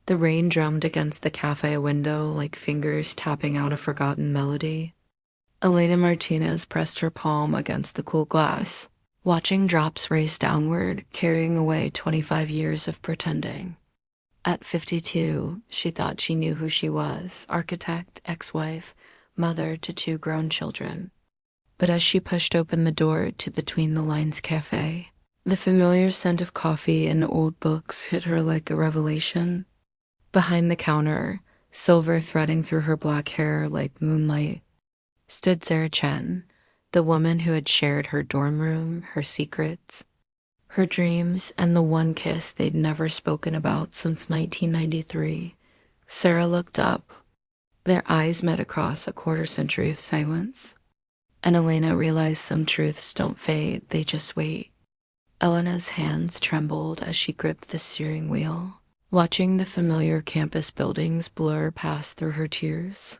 The rain drummed against the cafe window like fingers tapping out a forgotten melody. Elena Martinez pressed her palm against the cool glass, watching drops race downward, carrying away 25 years of pretending. At 52, she thought she knew who she was: architect, ex-wife, mother to two grown children. But as she pushed open the door to Between the Lines Café, the familiar scent of coffee and old books hit her like a revelation. Behind the counter, silver threading through her black hair like moonlight, stood Sarah Chen, the woman who had shared her dorm room, her secrets, her dreams, and the one kiss they'd never spoken about since 1993. Sarah looked up. Their eyes met across a quarter-century of silence. And Elena realized some truths don't fade, they just wait. Elena's hands trembled as she gripped the steering wheel, watching the familiar campus buildings blur past through her tears.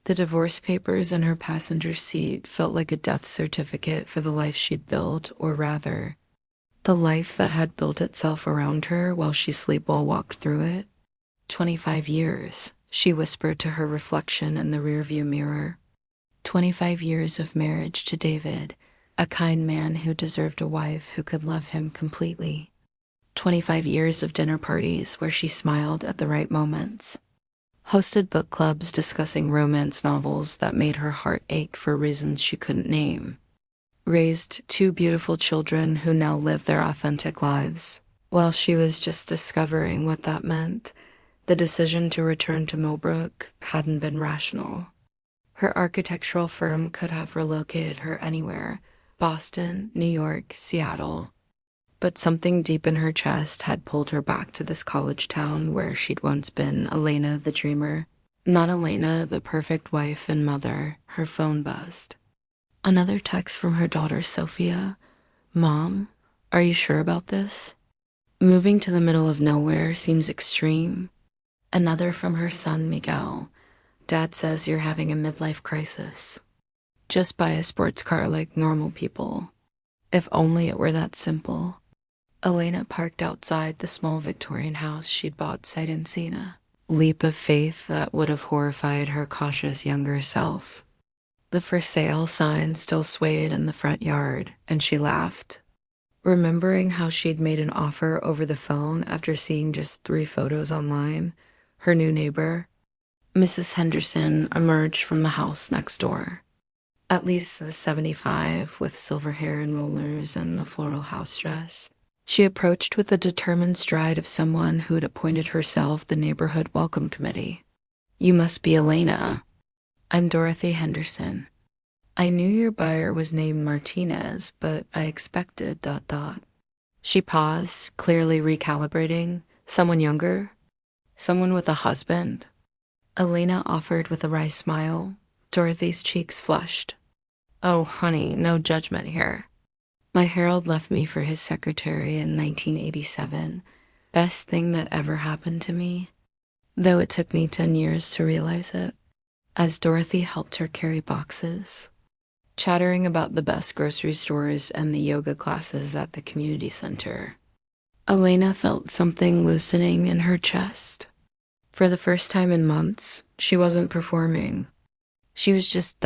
The divorce papers in her passenger seat felt like a death certificate for the life she'd built, or rather, the life that had built itself around her while she sleepwalked through it. 25 years, she whispered to her reflection in the rearview mirror. 25 years of marriage to David, a kind man who deserved a wife who could love him completely. 25 years of dinner parties where she smiled at the right moments. Hosted book clubs discussing romance novels that made her heart ache for reasons she couldn't name. Raised two beautiful children who now live their authentic lives. While she was just discovering what that meant, the decision to return to Milbrook hadn't been rational. Her architectural firm could have relocated her anywhere: Boston, New York, Seattle. But something deep in her chest had pulled her back to this college town where she'd once been Elena the dreamer. Not Elena, the perfect wife and mother. Her phone buzzed. Another text from her daughter Sophia. "Mom, are you sure about this? Moving to the middle of nowhere seems extreme." Another from her son Miguel. "Dad says you're having a midlife crisis. Just buy a sports car like normal people. If only it were that simple." Elena parked outside the small Victorian house she'd bought sight unseen. A leap of faith that would have horrified her cautious younger self. The for sale sign still swayed in the front yard, and she laughed, remembering how she'd made an offer over the phone after seeing just 3 photos online. Her new neighbor, Mrs. Henderson, emerged from the house next door. At least 75, with silver hair and rollers and a floral house dress. She approached with the determined stride of someone who'd appointed herself the neighborhood welcome committee. "You must be Elena. I'm Dorothy Henderson. I knew your buyer was named Martinez, but I expected ... She paused, clearly recalibrating. "Someone younger? Someone with a husband?" Elena offered with a wry smile. Dorothy's cheeks flushed. "Oh, honey, no judgment here. My Harold left me for his secretary in 1987. Best thing that ever happened to me. Though it took me 10 years to realize it." As Dorothy helped her carry boxes, chattering about the best grocery stores and the yoga classes at the community center, Elena felt something loosening in her chest. For the first time in months, she wasn't performing. She was just ...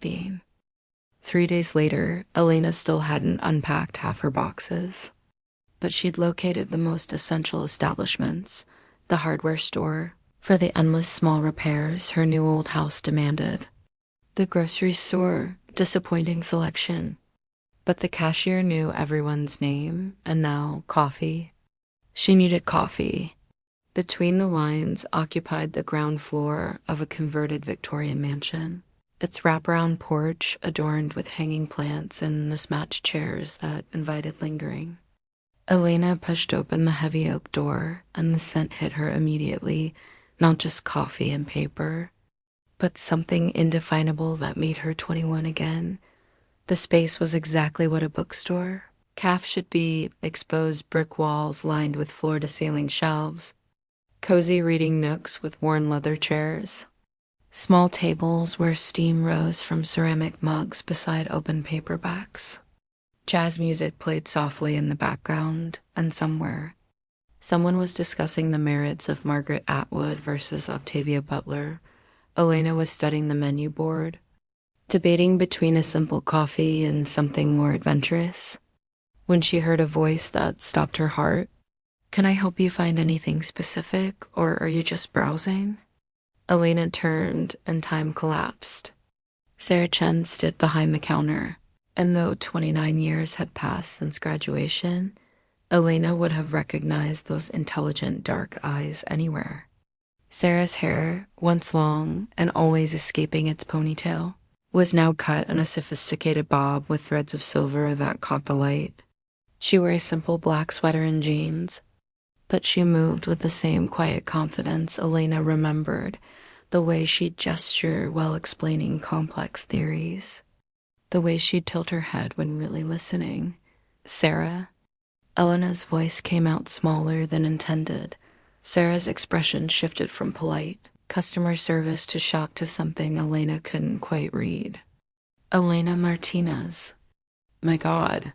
being. 3 days later, Elena still hadn't unpacked half her boxes. But she'd located the most essential establishments: the hardware store, for the endless small repairs her new old house demanded. The grocery store, disappointing selection. But the cashier knew everyone's name, and now coffee. She needed coffee. Between the Lines occupied the ground floor of a converted Victorian mansion, its wraparound porch adorned with hanging plants and mismatched chairs that invited lingering. Elena pushed open the heavy oak door, and the scent hit her immediately, not just coffee and paper, but something indefinable that made her 21 again. The space was exactly what a bookstore calf should be: exposed brick walls lined with floor-to-ceiling shelves, cozy reading nooks with worn leather chairs, small tables where steam rose from ceramic mugs beside open paperbacks. Jazz music played softly in the background, and somewhere, Someone was discussing the merits of Margaret Atwood versus Octavia Butler. Elena was studying the menu board, debating between a simple coffee and something more adventurous, when she heard a voice that stopped her heart. "Can I help you find anything specific, or are you just browsing?" Elena turned, and time collapsed. Sarah Chen stood behind the counter, and though 29 years had passed since graduation, Elena would have recognized those intelligent dark eyes anywhere. Sarah's hair, once long and always escaping its ponytail, was now cut in a sophisticated bob with threads of silver that caught the light. She wore a simple black sweater and jeans, but she moved with the same quiet confidence Elena remembered, the way she'd gesture while explaining complex theories, the way she'd tilt her head when really listening. "Sarah?" Elena's voice came out smaller than intended. Sarah's expression shifted from polite customer service to shock to something Elena couldn't quite read. "Elena Martinez." My God.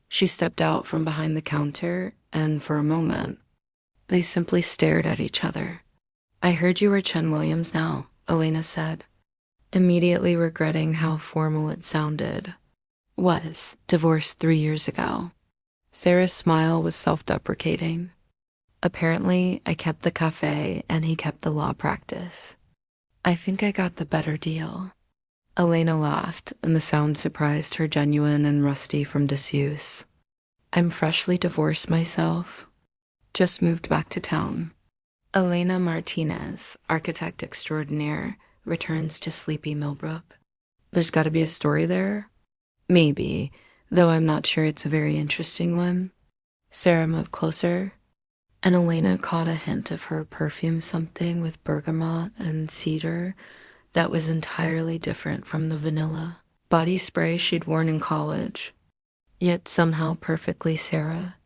She stepped out from behind the counter, and for a moment, they simply stared at each other. "I heard you were Chen Williams now," Elena said, immediately regretting how formal it sounded. "Was divorced 3 years ago." Sarah's smile was self-deprecating. "Apparently, I kept the cafe and he kept the law practice. I think I got the better deal." Elena laughed, and the sound surprised her, genuine and rusty from disuse. "I'm freshly divorced myself. Just moved back to town." Elena Martinez, architect extraordinaire, returns to sleepy Milbrook. "There's got to be a story there?" "Maybe, though I'm not sure it's a very interesting one." Sarah moved closer, and Elena caught a hint of her perfume, something with bergamot and cedar that was entirely different from the vanilla body spray she'd worn in college, yet somehow perfectly Sarah.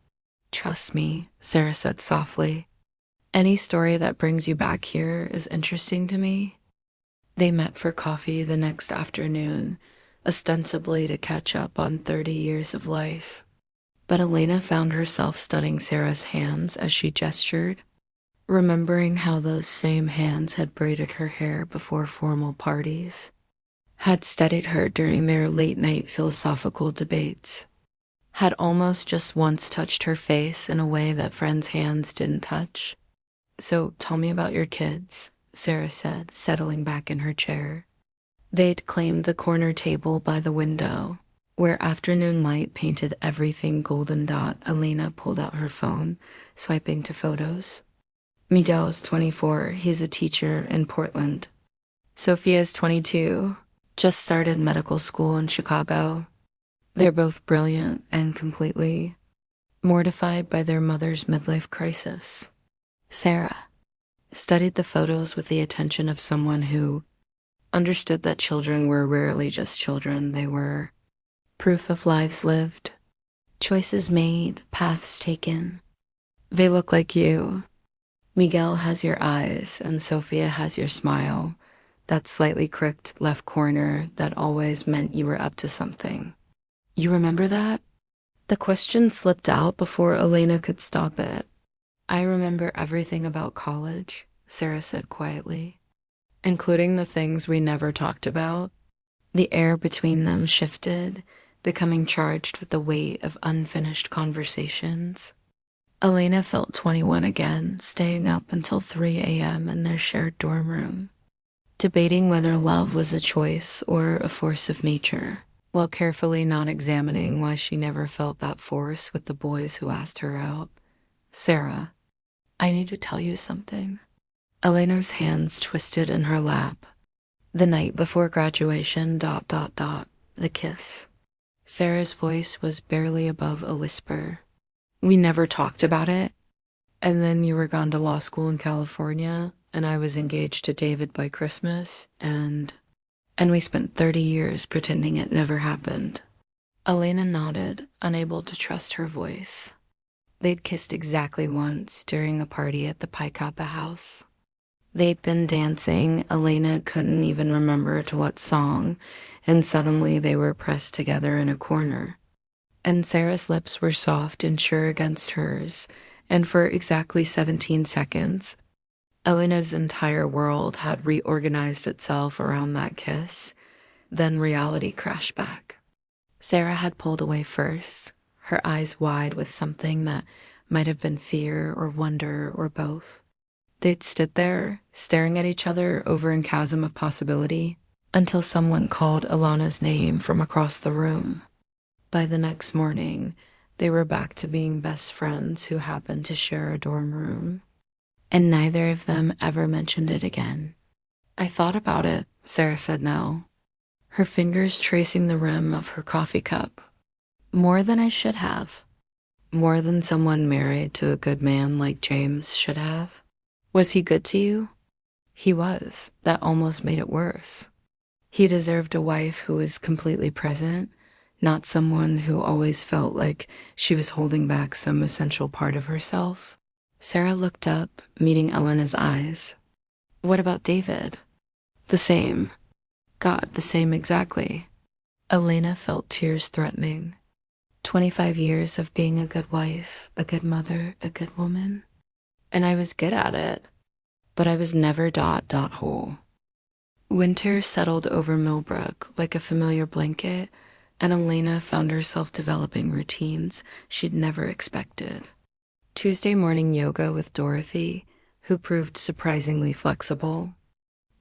"Trust me," Sarah said softly. "Any story that brings you back here is interesting to me." They met for coffee the next afternoon, ostensibly to catch up on 30 years of life. But Elena found herself studying Sarah's hands as she gestured, remembering how those same hands had braided her hair before formal parties, had steadied her during their late-night philosophical debates, had almost just once touched her face in a way that friends' hands didn't touch. "So tell me about your kids," Sarah said, settling back in her chair. They'd claimed the corner table by the window, where afternoon light painted everything golden dot. Elena pulled out her phone, swiping to photos. "Miguel's 24, he's a teacher in Portland. Sophia's 22, just started medical school in Chicago. They're both brilliant and completely mortified by their mother's midlife crisis." Sarah studied the photos with the attention of someone who understood that children were rarely just children. They were proof of lives lived, choices made, paths taken. "They look like you. Miguel has your eyes, and Sophia has your smile, that slightly crooked left corner that always meant you were up to something. You remember that?" The question slipped out before Elena could stop it. "I remember everything about college," Sarah said quietly, "including the things we never talked about." The air between them shifted, becoming charged with the weight of unfinished conversations. Elena felt 21 again, staying up until 3 a.m. in their shared dorm room, debating whether love was a choice or a force of nature, while carefully not examining why she never felt that force with the boys who asked her out. "Sarah, I need to tell you something." Elena's hands twisted in her lap. The night before graduation, ... the kiss. Sarah's voice was barely above a whisper. "We never talked about it. And then you were gone to law school in California, and I was engaged to David by Christmas, and we spent 30 years pretending it never happened." Elena nodded, unable to trust her voice. They'd kissed exactly once during a party at the Pi Kappa house. They'd been dancing, Elena couldn't even remember to what song, and suddenly they were pressed together in a corner. And Sarah's lips were soft and sure against hers, And for exactly 17 seconds, Elena's entire world had reorganized itself around that kiss. Then reality crashed back. Sarah had pulled away first, her eyes wide with something that might have been fear or wonder or both. They'd stood there, staring at each other over a chasm of possibility, until someone called Alana's name from across the room. By the next morning, they were back to being best friends who happened to share a dorm room. And neither of them ever mentioned it again. I thought about it, Sarah said no, her fingers tracing the rim of her coffee cup. More than I should have. More than someone married to a good man like James should have. Was he good to you? He was. That almost made it worse. He deserved a wife who was completely present, not someone who always felt like she was holding back some essential part of herself. Sarah looked up, meeting Elena's eyes. What about David? The same. God, the same exactly. Elena felt tears threatening. 25 years of being a good wife, a good mother, a good woman. And I was good at it, but I was never ... whole. Winter settled over Milbrook like a familiar blanket, and Elena found herself developing routines she'd never expected. Tuesday morning yoga with Dorothy, who proved surprisingly flexible.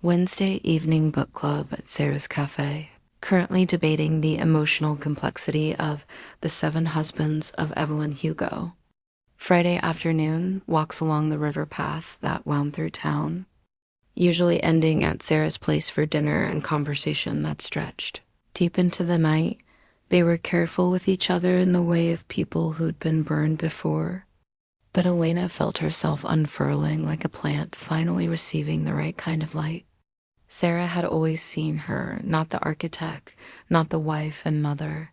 Wednesday evening book club at Sarah's Café, currently debating the emotional complexity of The Seven Husbands of Evelyn Hugo. Friday afternoon walks along the river path that wound through town, usually ending at Sarah's place for dinner and conversation that stretched. Deep into the night, they were careful with each other in the way of people who'd been burned before. But Elena felt herself unfurling like a plant finally receiving the right kind of light. Sarah had always seen her, not the architect, not the wife and mother,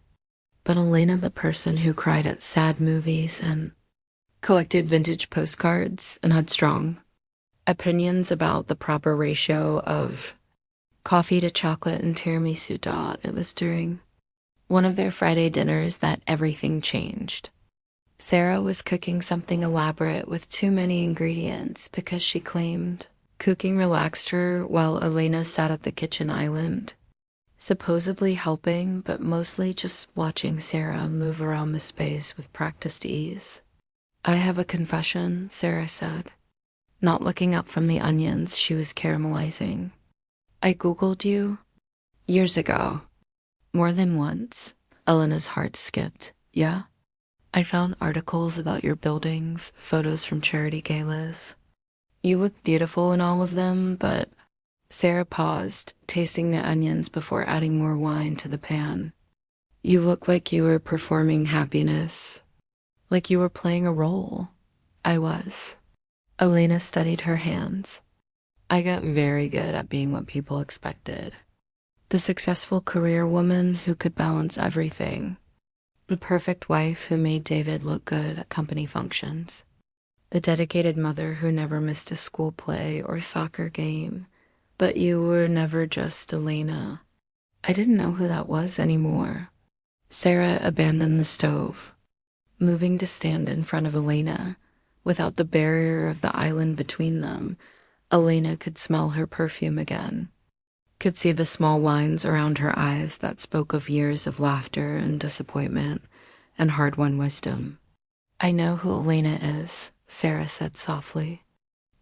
but Elena, the person who cried at sad movies and collected vintage postcards and had strong opinions about the proper ratio of coffee to chocolate and tiramisu. It was during one of their Friday dinners that everything changed. Sarah was cooking something elaborate with too many ingredients because she claimed cooking relaxed her while Elena sat at the kitchen island, supposedly helping, but mostly just watching Sarah move around the space with practiced ease. I have a confession, Sarah said, not looking up from the onions she was caramelizing. I Googled you years ago. More than once. Elena's heart skipped. Yeah? I found articles about your buildings, photos from charity galas. You look beautiful in all of them, but... Sarah paused, tasting the onions before adding more wine to the pan. You look like you were performing happiness. Like you were playing a role. I was. Elena studied her hands. I got very good at being what people expected. The successful career woman who could balance everything. The perfect wife who made David look good at company functions. The dedicated mother who never missed a school play or soccer game. But you were never just Elena. I didn't know who that was anymore. Sarah abandoned the stove, moving to stand in front of Elena. Without the barrier of the island between them, Elena could smell her perfume again. Could see the small lines around her eyes that spoke of years of laughter and disappointment and hard-won wisdom. I know who Elena is, Sarah said softly.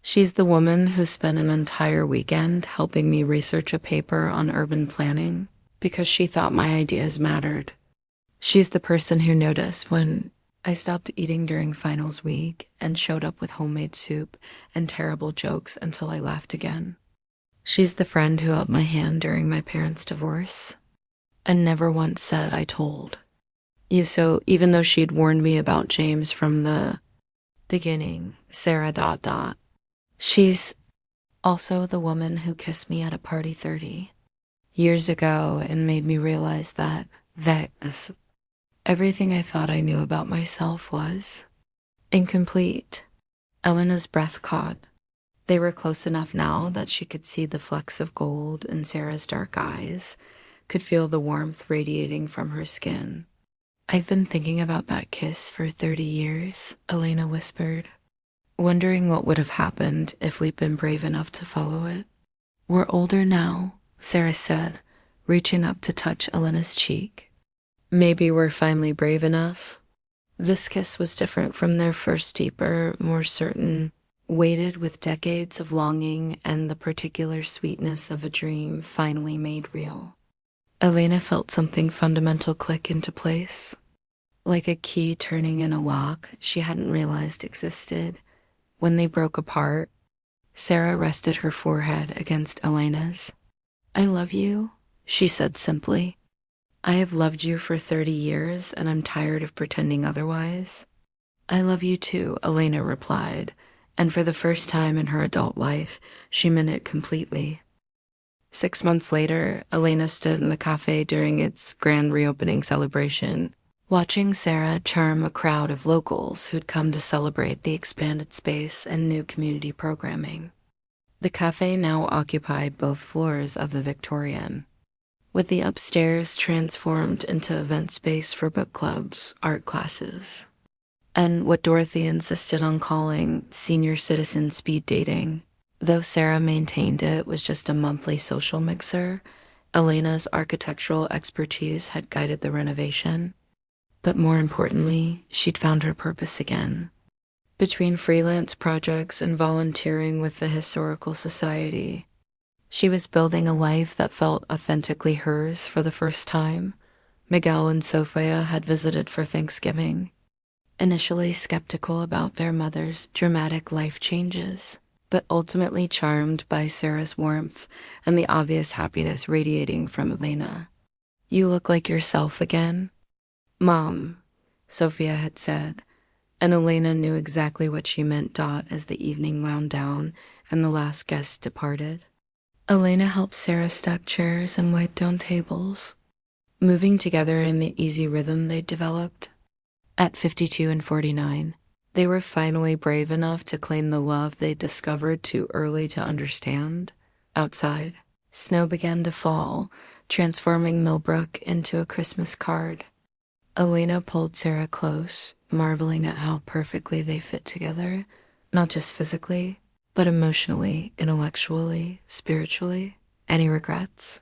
She's the woman who spent an entire weekend helping me research a paper on urban planning because she thought my ideas mattered. She's the person who noticed when I stopped eating during finals week and showed up with homemade soup and terrible jokes until I laughed again. She's the friend who held my hand during my parents' divorce and never once said I told. So even though she'd warned me about James from the beginning, Sarah ... She's also the woman who kissed me at a party 30 years ago and made me realize that everything I thought I knew about myself was incomplete. Elena's breath caught. They were close enough now that she could see the flecks of gold in Sarah's dark eyes, could feel the warmth radiating from her skin. I've been thinking about that kiss for 30 years, Elena whispered, wondering what would have happened if we'd been brave enough to follow it. We're older now, Sarah said, reaching up to touch Elena's cheek. Maybe we're finally brave enough. This kiss was different from their first, deeper, more certain, weighted with decades of longing and the particular sweetness of a dream finally made real. Elena felt something fundamental click into place, like a key turning in a lock she hadn't realized existed. When they broke apart, Sarah rested her forehead against Elena's. I love you, she said simply. I have loved you for 30 years, and I'm tired of pretending otherwise. I love you too, Elena replied, and for the first time in her adult life, she meant it completely. 6 months later, Elena stood in the cafe during its grand reopening celebration, watching Sarah charm a crowd of locals who'd come to celebrate the expanded space and new community programming. The cafe now occupied both floors of the Victorian, with the upstairs transformed into event space for book clubs, art classes, and what Dorothy insisted on calling senior citizen speed dating. Though Sarah maintained it was just a monthly social mixer, Elena's architectural expertise had guided the renovation. But more importantly, she'd found her purpose again. Between freelance projects and volunteering with the Historical Society, she was building a life that felt authentically hers for the first time. Miguel and Sophia had visited for Thanksgiving, initially skeptical about their mother's dramatic life changes, but ultimately charmed by Sarah's warmth and the obvious happiness radiating from Elena. You look like yourself again, Mom, Sophia had said, and Elena knew exactly what she meant. As the evening wound down and the last guest departed, Elena helped Sarah stack chairs and wipe down tables, moving together in the easy rhythm they'd developed. At 52 and 49, they were finally brave enough to claim the love they'd discovered too early to understand. Outside, snow began to fall, transforming Milbrook into a Christmas card. Elena pulled Sarah close, marveling at how perfectly they fit together, not just physically, but emotionally, intellectually, spiritually. Any regrets?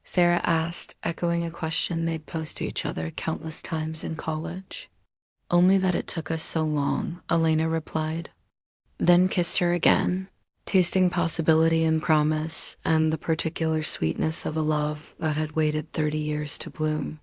Sarah asked, echoing a question they'd posed to each other countless times in college. Only that it took us so long, Elena replied, then kissed her again, tasting possibility and promise and the particular sweetness of a love that had waited 30 years to bloom.